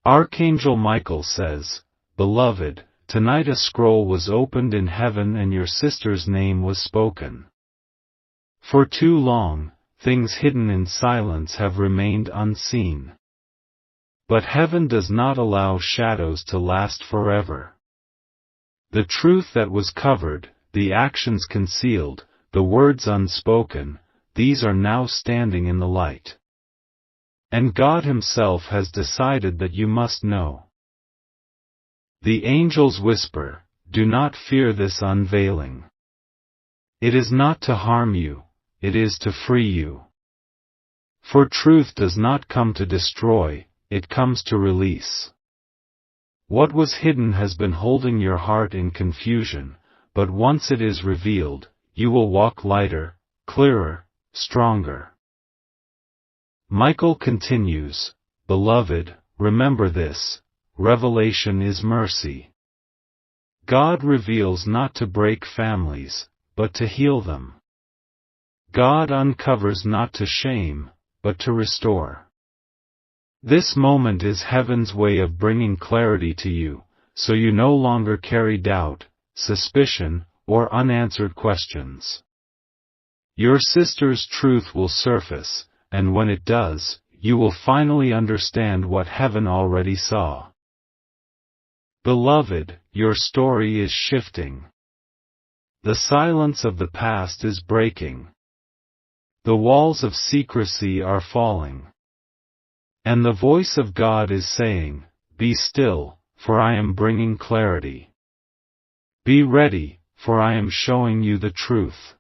Archangel Michael says, "Beloved, tonight a scroll was opened in heaven and your sister's name was spoken. For too long, things hidden in silence have remained unseen. But heaven does not allow shadows to last forever. The truth that was covered, the actions concealed, the words unspoken, these are now standing in the light. And God Himself has decided that you must know." The angels whisper, "Do not fear this unveiling. It is not to harm you, it is to free you. For truth does not come to destroy, it comes to release. What was hidden has been holding your heart in confusion, but once it is revealed, you will walk lighter, clearer, stronger." Michael continues, "Beloved, remember this, revelation is mercy. God reveals not to break families, but to heal them. God uncovers not to shame, but to restore. This moment is heaven's way of bringing clarity to you, so you no longer carry doubt, suspicion, or unanswered questions. Your sister's truth will surface, and when it does, you will finally understand what heaven already saw. Beloved, your story is shifting. The silence of the past is breaking. The walls of secrecy are falling. And the voice of God is saying, 'Be still, for I am bringing clarity. Be ready, for I am showing you the truth.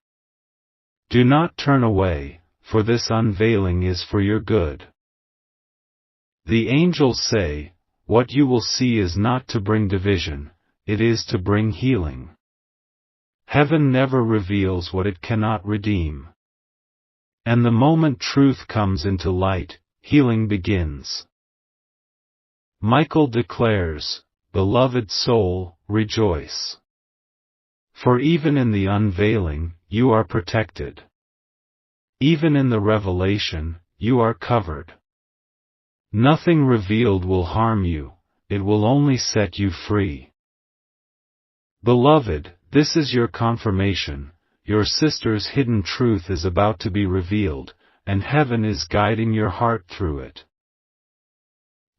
Do not turn away, for this unveiling is for your good.'" The angels say, "What you will see is not to bring division, it is to bring healing." Heaven never reveals what it cannot redeem. And the moment truth comes into light, healing begins. Michael declares, "Beloved soul, rejoice. For even in the unveiling, you are protected. Even in the revelation, you are covered. Nothing revealed will harm you, it will only set you free." Beloved, this is your confirmation, your sister's hidden truth is about to be revealed, and heaven is guiding your heart through it.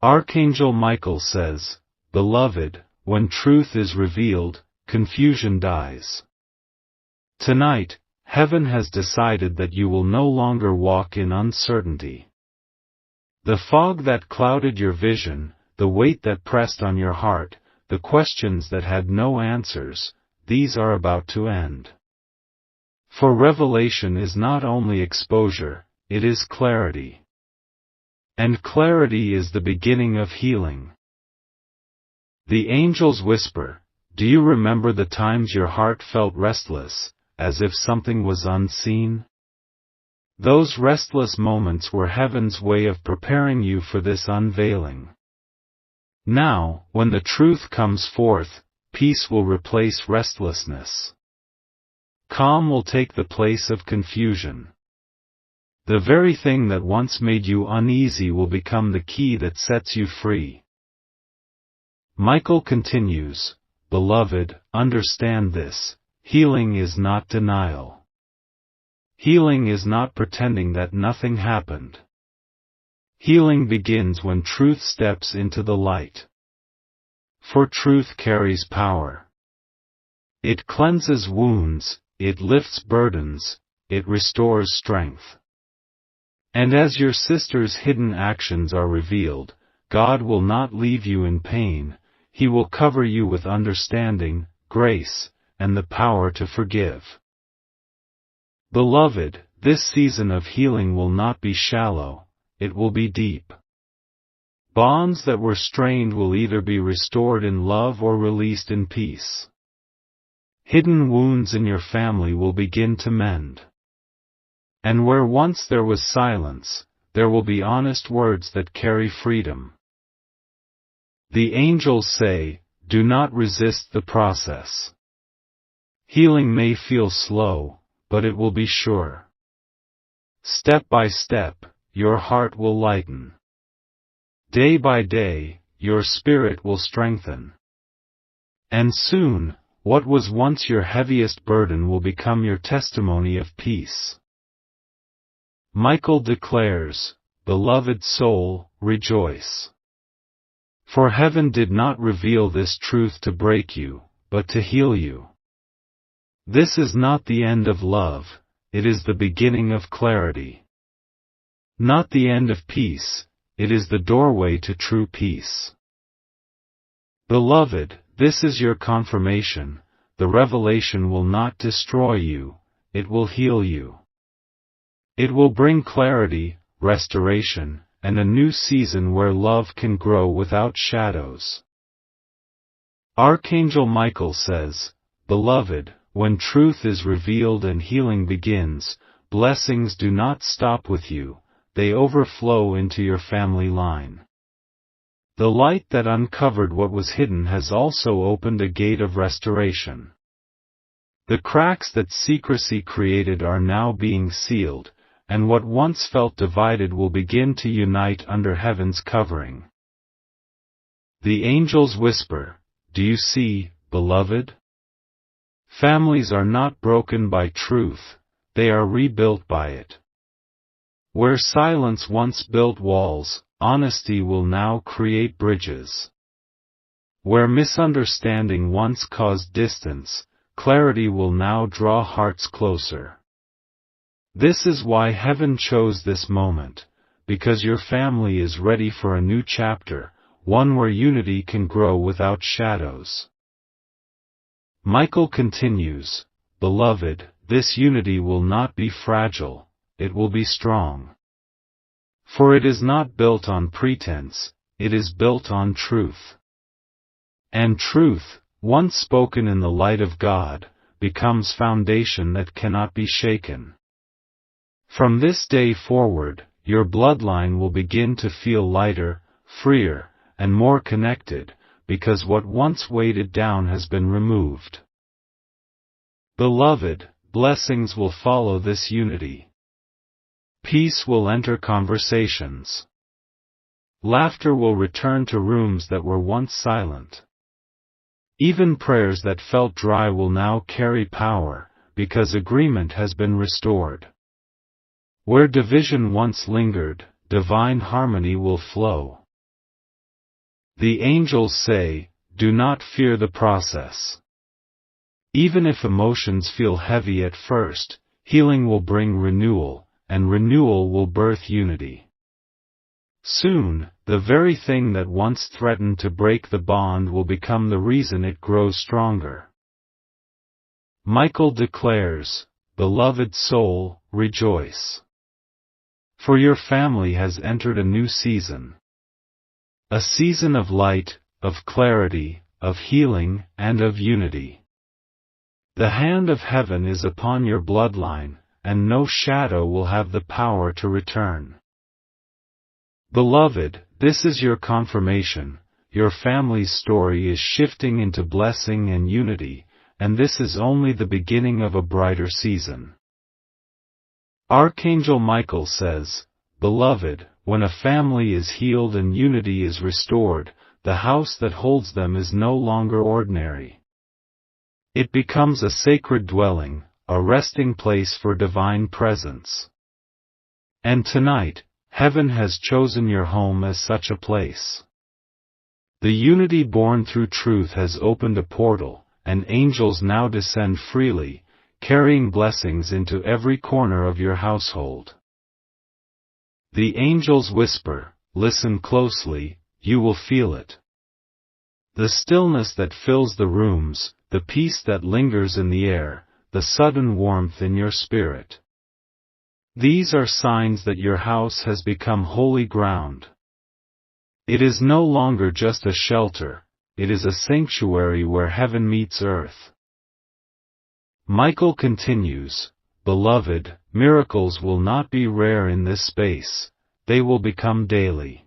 Archangel Michael says, "Beloved, when truth is revealed, confusion dies. Tonight, heaven has decided that you will no longer walk in uncertainty. The fog that clouded your vision, the weight that pressed on your heart, the questions that had no answers, these are about to end. For revelation is not only exposure, it is clarity. And clarity is the beginning of healing." The angels whisper, "Do you remember the times your heart felt restless, as if something was unseen? Those restless moments were heaven's way of preparing you for this unveiling. Now, when the truth comes forth, peace will replace restlessness. Calm will take the place of confusion. The very thing that once made you uneasy will become the key that sets you free." Michael continues, "Beloved, understand this, healing is not denial. Healing is not pretending that nothing happened. Healing begins when truth steps into the light. For truth carries power. It cleanses wounds, it lifts burdens, it restores strength. And as your sister's hidden actions are revealed, God will not leave you in pain, He will cover you with understanding, grace, and the power to forgive. Beloved, this season of healing will not be shallow, it will be deep. Bonds that were strained will either be restored in love or released in peace. Hidden wounds in your family will begin to mend. And where once there was silence, there will be honest words that carry freedom. The angels say, do not resist the process. Healing may feel slow, but it will be sure. Step by step, your heart will lighten. Day by day, your spirit will strengthen. And soon, what was once your heaviest burden will become your testimony of peace. Michael declares, "Beloved soul, rejoice. For heaven did not reveal this truth to break you, but to heal you. This is not the end of love, it is the beginning of clarity. Not the end of peace, it is the doorway to true peace. Beloved, this is your confirmation, the revelation will not destroy you, it will heal you. It will bring clarity, restoration, and a new season where love can grow without shadows." Archangel Michael says, "Beloved, when truth is revealed and healing begins, blessings do not stop with you, they overflow into your family line. The light that uncovered what was hidden has also opened a gate of restoration. The cracks that secrecy created are now being sealed, and what once felt divided will begin to unite under heaven's covering." The angels whisper, "Do you see, beloved? Families are not broken by truth, they are rebuilt by it. Where silence once built walls, honesty will now create bridges. Where misunderstanding once caused distance, clarity will now draw hearts closer. This is why heaven chose this moment, because your family is ready for a new chapter, one where unity can grow without shadows." Michael continues, "Beloved, this unity will not be fragile, it will be strong. For it is not built on pretense, it is built on truth. And truth, once spoken in the light of God, becomes foundation that cannot be shaken. From this day forward, your bloodline will begin to feel lighter, freer, and more connected, because what once weighted down has been removed. Beloved, blessings will follow this unity. Peace will enter conversations. Laughter will return to rooms that were once silent. Even prayers that felt dry will now carry power, because agreement has been restored. Where division once lingered, divine harmony will flow. The angels say, do not fear the process. Even if emotions feel heavy at first, healing will bring renewal, and renewal will birth unity. Soon, the very thing that once threatened to break the bond will become the reason it grows stronger. Michael declares, beloved soul, rejoice. For your family has entered a new season. A season of light, of clarity, of healing, and of unity. The hand of heaven is upon your bloodline, and no shadow will have the power to return. Beloved, this is your confirmation, your family's story is shifting into blessing and unity, and this is only the beginning of a brighter season. Archangel Michael says, beloved, when a family is healed and unity is restored, the house that holds them is no longer ordinary. It becomes a sacred dwelling, a resting place for divine presence. And tonight, heaven has chosen your home as such a place. The unity born through truth has opened a portal, and angels now descend freely, carrying blessings into every corner of your household. The angels whisper, listen closely, you will feel it. The stillness that fills the rooms, the peace that lingers in the air, the sudden warmth in your spirit. These are signs that your house has become holy ground. It is no longer just a shelter, it is a sanctuary where heaven meets earth. Michael continues, beloved, miracles will not be rare in this space, they will become daily.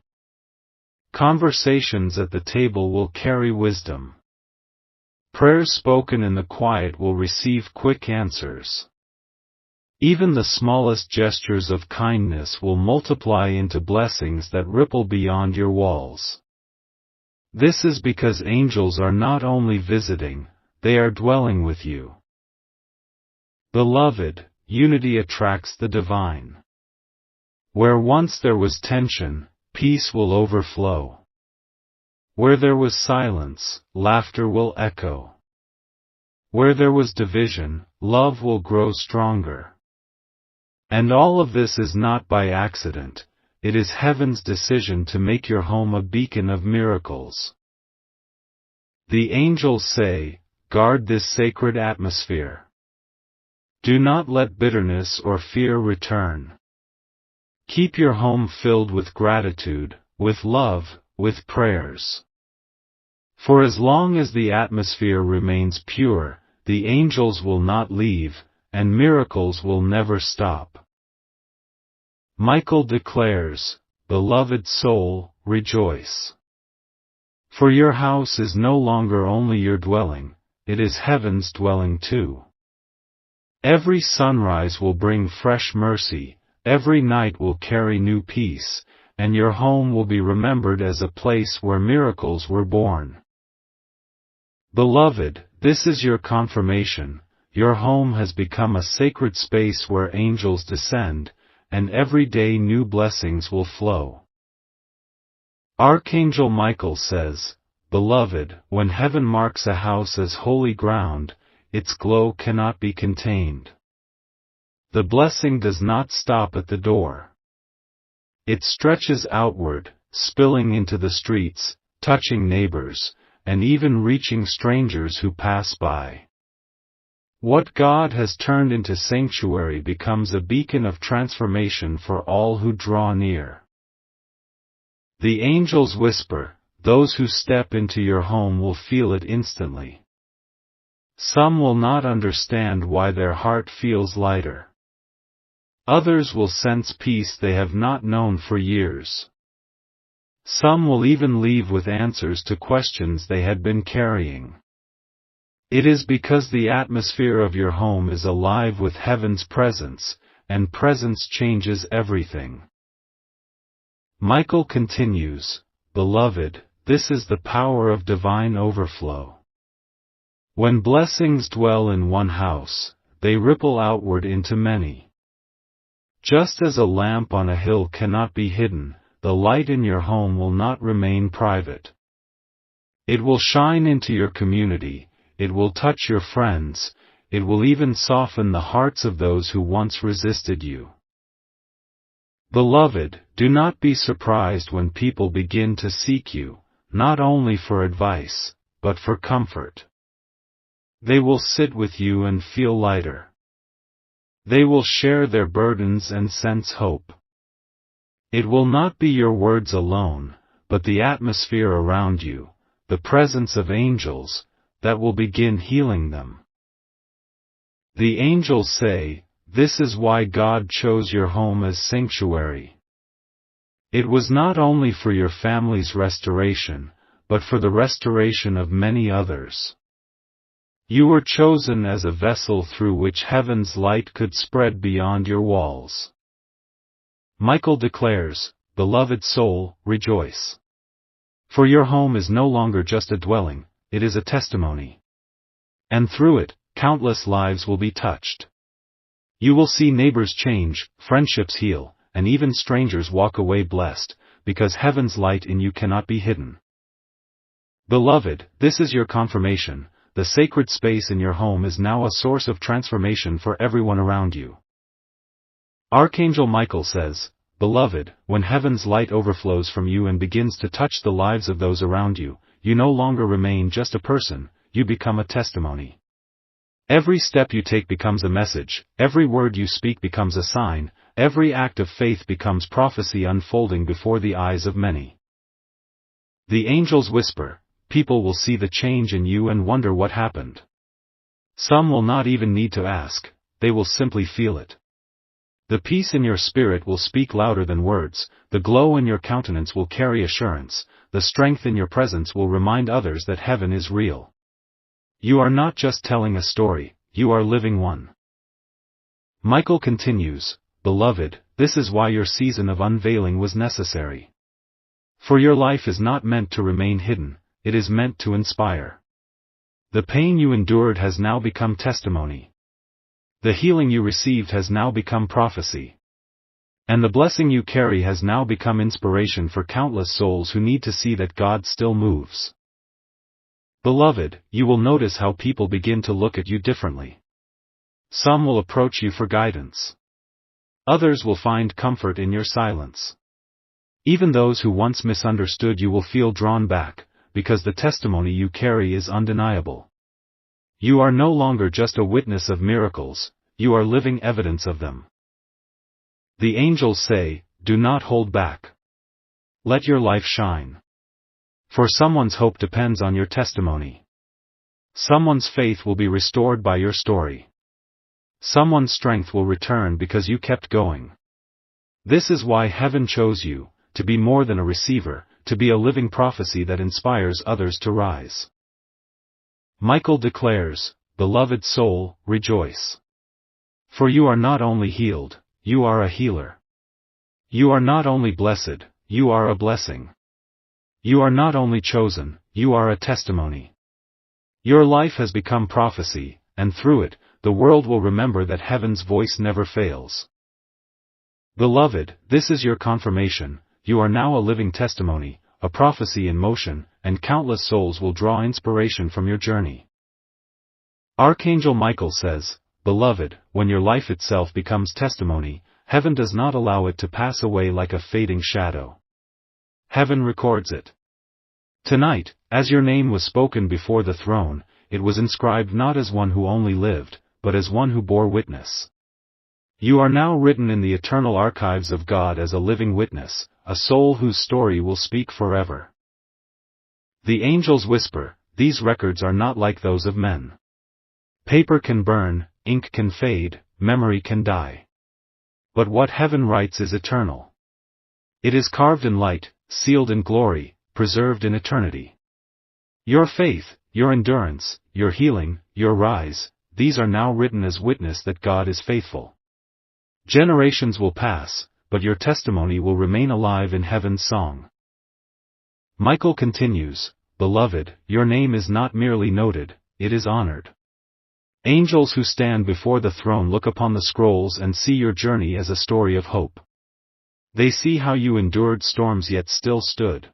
Conversations at the table will carry wisdom. Prayers spoken in the quiet will receive quick answers. Even the smallest gestures of kindness will multiply into blessings that ripple beyond your walls. This is because angels are not only visiting, they are dwelling with you. Beloved, unity attracts the divine. Where once there was tension, peace will overflow. Where there was silence, laughter will echo. Where there was division, love will grow stronger. And all of this is not by accident, it is heaven's decision to make your home a beacon of miracles. The angels say, guard this sacred atmosphere. Do not let bitterness or fear return. Keep your home filled with gratitude, with love, with prayers. For as long as the atmosphere remains pure, the angels will not leave, and miracles will never stop. Michael declares, beloved soul, rejoice. For your house is no longer only your dwelling, it is heaven's dwelling too. Every sunrise will bring fresh mercy, every night will carry new peace, and your home will be remembered as a place where miracles were born. Beloved, this is your confirmation, your home has become a sacred space where angels descend, and every day new blessings will flow. Archangel Michael says, beloved, when heaven marks a house as holy ground, its glow cannot be contained. The blessing does not stop at the door. It stretches outward, spilling into the streets, touching neighbors, and even reaching strangers who pass by. What God has turned into sanctuary becomes a beacon of transformation for all who draw near. The angels whisper, those who step into your home will feel it instantly. Some will not understand why their heart feels lighter. Others will sense peace they have not known for years. Some will even leave with answers to questions they had been carrying. It is because the atmosphere of your home is alive with heaven's presence, and presence changes everything. Michael continues, beloved, this is the power of divine overflow. When blessings dwell in one house, they ripple outward into many. Just as a lamp on a hill cannot be hidden, the light in your home will not remain private. It will shine into your community, it will touch your friends, it will even soften the hearts of those who once resisted you. Beloved, do not be surprised when people begin to seek you, not only for advice, but for comfort. They will sit with you and feel lighter. They will share their burdens and sense hope. It will not be your words alone, but the atmosphere around you, the presence of angels, that will begin healing them. The angels say, this is why God chose your home as sanctuary. It was not only for your family's restoration, but for the restoration of many others. You were chosen as a vessel through which heaven's light could spread beyond your walls. Michael declares, beloved soul, rejoice. For your home is no longer just a dwelling, it is a testimony. And through it, countless lives will be touched. You will see neighbors change, friendships heal, and even strangers walk away blessed, because heaven's light in you cannot be hidden. Beloved, this is your confirmation, the sacred space in your home is now a source of transformation for everyone around you. Archangel Michael says, beloved, when heaven's light overflows from you and begins to touch the lives of those around you, you no longer remain just a person, you become a testimony. Every step you take becomes a message, every word you speak becomes a sign, every act of faith becomes prophecy unfolding before the eyes of many. The angels whisper, people will see the change in you and wonder what happened. Some will not even need to ask, they will simply feel it. The peace in your spirit will speak louder than words, the glow in your countenance will carry assurance, the strength in your presence will remind others that heaven is real. You are not just telling a story, you are living one. Michael continues, beloved, this is why your season of unveiling was necessary. For your life is not meant to remain hidden, it is meant to inspire. The pain you endured has now become testimony. The healing you received has now become prophecy. And the blessing you carry has now become inspiration for countless souls who need to see that God still moves. Beloved, you will notice how people begin to look at you differently. Some will approach you for guidance. Others will find comfort in your silence. Even those who once misunderstood you will feel drawn back, because the testimony you carry is undeniable. You are no longer just a witness of miracles, you are living evidence of them. The angels say, do not hold back. Let your life shine. For someone's hope depends on your testimony. Someone's faith will be restored by your story. Someone's strength will return because you kept going. This is why heaven chose you, to be more than a receiver, to be a living prophecy that inspires others to rise. Michael declares, beloved soul, rejoice. For you are not only healed, you are a healer. You are not only blessed, you are a blessing. You are not only chosen, you are a testimony. Your life has become prophecy, and through it, the world will remember that heaven's voice never fails. Beloved, this is your confirmation, you are now a living testimony, a prophecy in motion, and countless souls will draw inspiration from your journey. Archangel Michael says, beloved, when your life itself becomes testimony, heaven does not allow it to pass away like a fading shadow. Heaven records it. Tonight, as your name was spoken before the throne, it was inscribed not as one who only lived, but as one who bore witness. You are now written in the eternal archives of God as a living witness, a soul whose story will speak forever. The angels whisper, these records are not like those of men. Paper can burn, ink can fade, memory can die. But what heaven writes is eternal. It is carved in light, sealed in glory, preserved in eternity. Your faith, your endurance, your healing, your rise, these are now written as witness that God is faithful. Generations will pass, but your testimony will remain alive in heaven's song. Michael continues, beloved, your name is not merely noted, it is honored. Angels who stand before the throne look upon the scrolls and see your journey as a story of hope. They see how you endured storms yet still stood.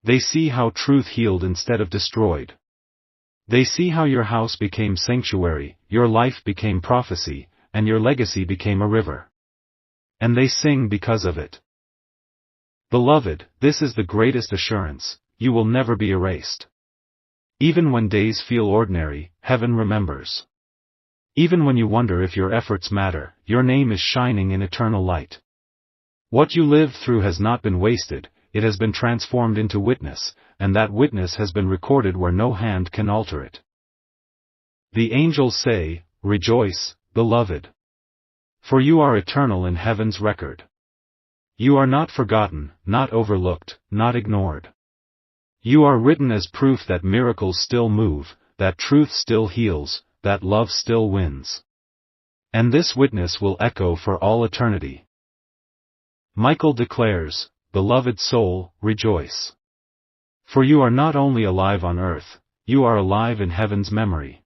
They see how truth healed instead of destroyed. They see how your house became sanctuary, your life became prophecy, and your legacy became a river. And they sing because of it. Beloved, this is the greatest assurance, you will never be erased. Even when days feel ordinary, heaven remembers. Even when you wonder if your efforts matter, your name is shining in eternal light. What you lived through has not been wasted, it has been transformed into witness, and that witness has been recorded where no hand can alter it. The angels say, rejoice, beloved. For you are eternal in heaven's record. You are not forgotten, not overlooked, not ignored. You are written as proof that miracles still move, that truth still heals, that love still wins. And this witness will echo for all eternity. Michael declares, beloved soul, rejoice. For you are not only alive on earth, you are alive in heaven's memory.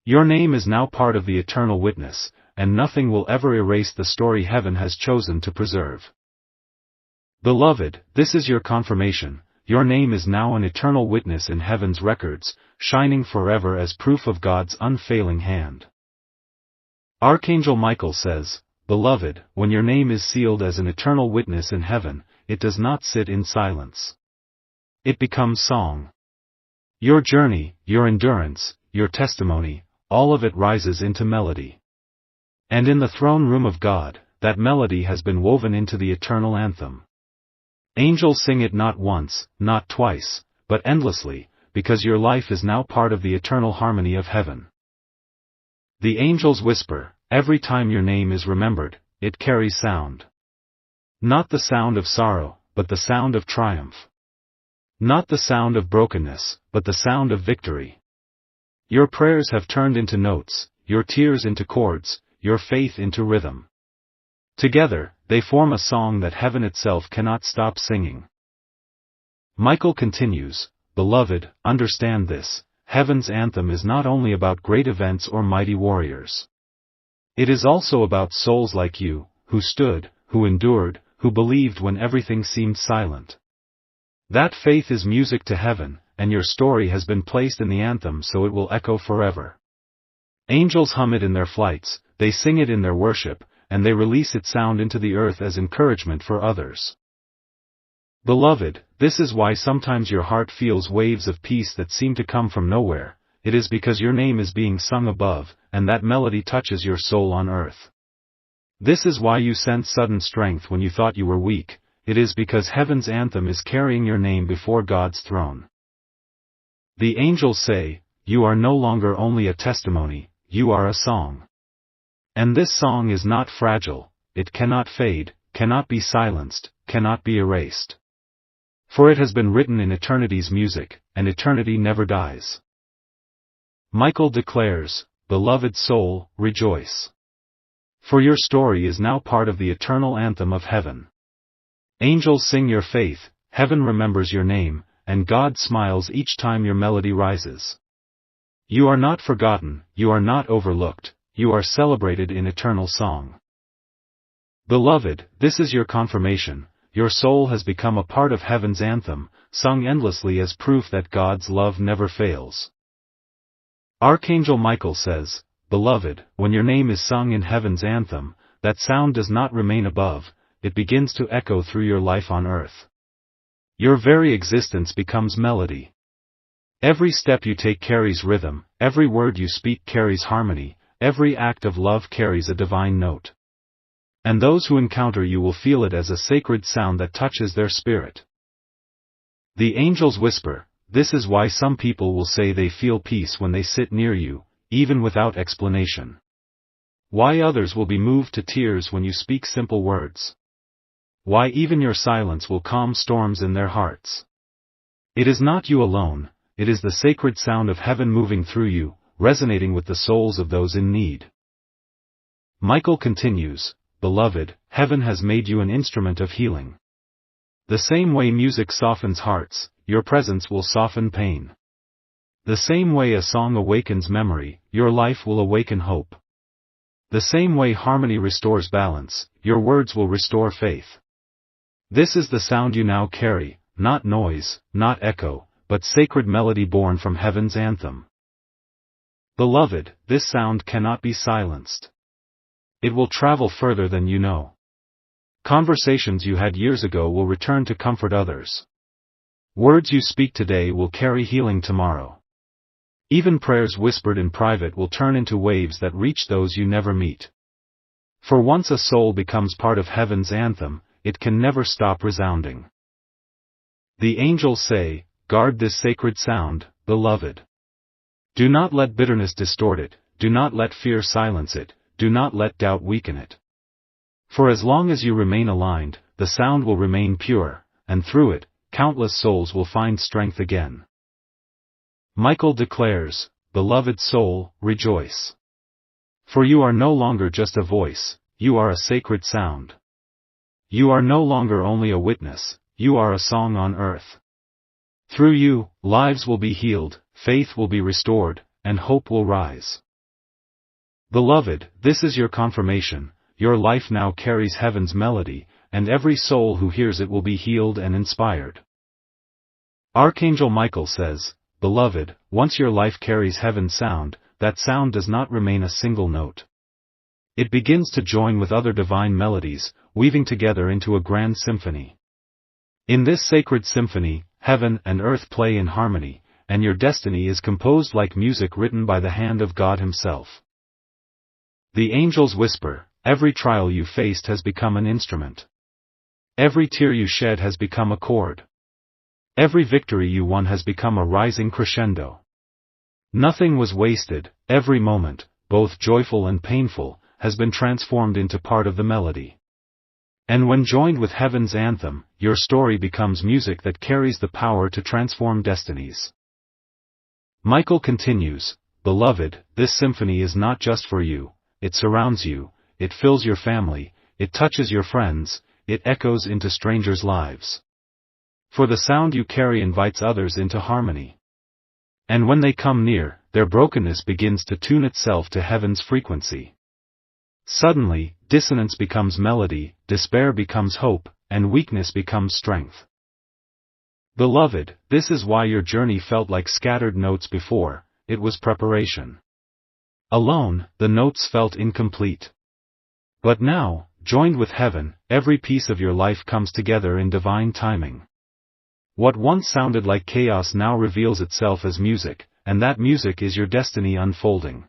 Your name is now part of the eternal witness, and nothing will ever erase the story heaven has chosen to preserve. Beloved, this is your confirmation, your name is now an eternal witness in heaven's records, shining forever as proof of God's unfailing hand. Archangel Michael says, beloved, when your name is sealed as an eternal witness in heaven, it does not sit in silence. It becomes song. Your journey, your endurance, your testimony, all of it rises into melody. And in the throne room of God, that melody has been woven into the eternal anthem. Angels sing it not once, not twice, but endlessly, because your life is now part of the eternal harmony of heaven. The angels whisper, every time your name is remembered, it carries sound. Not the sound of sorrow, but the sound of triumph. Not the sound of brokenness, but the sound of victory. Your prayers have turned into notes, your tears into chords, your faith into rhythm. Together, they form a song that heaven itself cannot stop singing. Michael continues, beloved, understand this, heaven's anthem is not only about great events or mighty warriors. It is also about souls like you, who stood, who endured, who believed when everything seemed silent. That faith is music to heaven, and your story has been placed in the anthem so it will echo forever. Angels hum it in their flights, they sing it in their worship, and they release its sound into the earth as encouragement for others. Beloved, this is why sometimes your heart feels waves of peace that seem to come from nowhere. It is because your name is being sung above, and that melody touches your soul on earth. This is why you sense sudden strength when you thought you were weak. It is because heaven's anthem is carrying your name before God's throne. The angels say, "You are no longer only a testimony, you are a song." And this song is not fragile, it cannot fade, cannot be silenced, cannot be erased. For it has been written in eternity's music, and eternity never dies. Michael declares, "Beloved soul, rejoice. For your story is now part of the eternal anthem of heaven. Angels sing your faith, heaven remembers your name, and God smiles each time your melody rises. You are not forgotten, you are not overlooked, you are celebrated in eternal song." Beloved, this is your confirmation, your soul has become a part of heaven's anthem, sung endlessly as proof that God's love never fails. Archangel Michael says, "Beloved, when your name is sung in heaven's anthem, that sound does not remain above, it begins to echo through your life on earth. Your very existence becomes melody. Every step you take carries rhythm, every word you speak carries harmony, every act of love carries a divine note. And those who encounter you will feel it as a sacred sound that touches their spirit." The angels whisper, this is why some people will say they feel peace when they sit near you, even without explanation. Why others will be moved to tears when you speak simple words. Why even your silence will calm storms in their hearts. It is not you alone, it is the sacred sound of heaven moving through you, resonating with the souls of those in need. Michael continues, "Beloved, heaven has made you an instrument of healing. The same way music softens hearts, your presence will soften pain. The same way a song awakens memory, your life will awaken hope. The same way harmony restores balance, your words will restore faith. This is the sound you now carry, not noise, not echo, but sacred melody born from heaven's anthem. Beloved, this sound cannot be silenced. It will travel further than you know. Conversations you had years ago will return to comfort others. Words you speak today will carry healing tomorrow. Even prayers whispered in private will turn into waves that reach those you never meet. For once a soul becomes part of heaven's anthem, it can never stop resounding." The angels say, "Guard this sacred sound, beloved. Do not let bitterness distort it, do not let fear silence it, do not let doubt weaken it. For as long as you remain aligned, the sound will remain pure, and through it, countless souls will find strength again." Michael declares, "Beloved soul, rejoice. For you are no longer just a voice, you are a sacred sound. You are no longer only a witness, you are a song on earth. Through you, lives will be healed, faith will be restored, and hope will rise." Beloved, this is your confirmation, your life now carries heaven's melody, and every soul who hears it will be healed and inspired. Archangel Michael says, "Beloved, once your life carries heaven's sound, that sound does not remain a single note. It begins to join with other divine melodies, weaving together into a grand symphony. In this sacred symphony, heaven and earth play in harmony, and your destiny is composed like music written by the hand of God Himself." The angels whisper, "Every trial you faced has become an instrument. Every tear you shed has become a chord. Every victory you won has become a rising crescendo. Nothing was wasted, every moment, both joyful and painful, has been transformed into part of the melody. And when joined with heaven's anthem, your story becomes music that carries the power to transform destinies." Michael continues, "Beloved, this symphony is not just for you, it surrounds you, it fills your family, it touches your friends, it echoes into strangers' lives. For the sound you carry invites others into harmony. And when they come near, their brokenness begins to tune itself to heaven's frequency. Suddenly, dissonance becomes melody, despair becomes hope, and weakness becomes strength. Beloved, this is why your journey felt like scattered notes before. It was preparation. Alone, the notes felt incomplete. But now, joined with heaven, every piece of your life comes together in divine timing. What once sounded like chaos now reveals itself as music, and that music is your destiny unfolding.